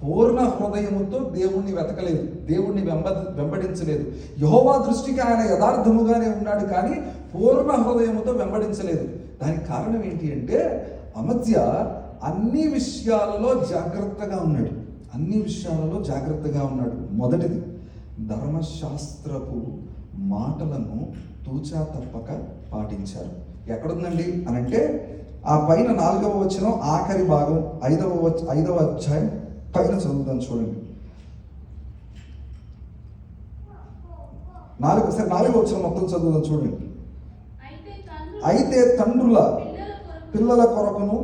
పూర్ణ హృదయముతో దేవుణ్ణి వెతకలేదు, దేవుణ్ణి వెంబడించలేదు. యెహోవా దృష్టికి ఆయన యథార్థముగానే ఉన్నాడు, కానీ పూర్ణ హృదయముతో వెంబడించలేదు. దానికి కారణం ఏంటి అంటే, అమజ్యా అన్ని విషయాలలో జాగ్రత్తగా ఉన్నాడు. అన్ని విషయాలలో జాగ్రత్తగా ఉన్నాడు. మొదటిది, ధర్మశాస్త్రపు మాటలను తూచా తప్పక పాటించారు. ఎక్కడుందండి అనంటే, ఆ పైన 4వ వచనం ఆఖరి భాగం 5వ అధ్యాయం పైన చదువుతాం చూడండి. 4వ వచనం మొత్తం చదువుతాం చూడండి. అయితే తండ్రుల పిల్లల కొరకును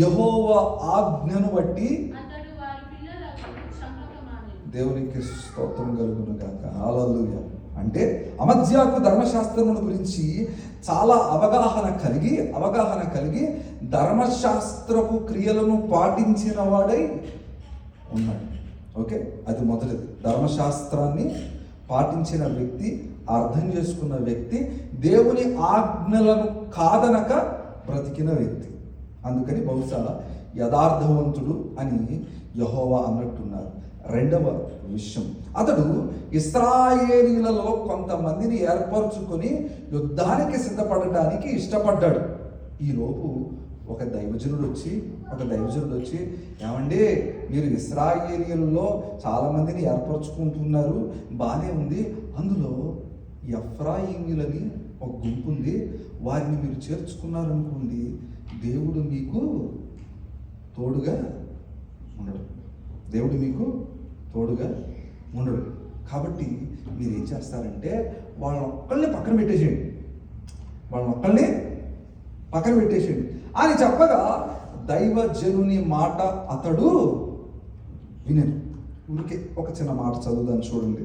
యెహోవా ఆజ్ఞను బట్టి దేవునికి స్తోత్రం కలుగును గాక. హల్లెలూయా. అంటే అమజ్యాకు ధర్మశాస్త్రమును గురించి చాలా అవగాహన కలిగి ధర్మశాస్త్రపు క్రియలను పాటించిన వాడై ఉన్నాడు. ఓకే, అది మొదటిది. ధర్మశాస్త్రాన్ని పాటించిన వ్యక్తి, అర్థం చేసుకున్న వ్యక్తి, దేవుని ఆజ్ఞలను కాదనక బ్రతికిన వ్యక్తి. అందుకని బహుశా యథార్థవంతుడు అని యెహోవా అన్నట్టున్నారు. రెండవ విషయం, అతడు ఇశ్రాయేలీయులలో కొంతమందిని ఏర్పరచుకొని యుద్ధానికి సిద్ధపడటానికి ఇష్టపడ్డాడు. ఈలోపు ఒక దైవజనుడు వచ్చి ఏమండి, మీరు ఇశ్రాయేలీయులలో చాలామందిని ఏర్పరచుకుంటున్నారు, బాగానే ఉంది, అందులో ఎఫ్రాయిమీయులని ఒక గుంపు ఉంది, వారిని మీరు చేర్చుకున్నారనుకోండి, దేవుడు మీకు తోడుగా ఉండడు. కాబట్టి మీరు ఏం చేస్తారంటే వాళ్ళొక్కళ్ళని పక్కన పెట్టేసేయండి అని చెప్పగా, దైవజనుని మాట అతడు వినను. ఊరికే ఒక చిన్న మాట చదువుదాన్ని చూడండి.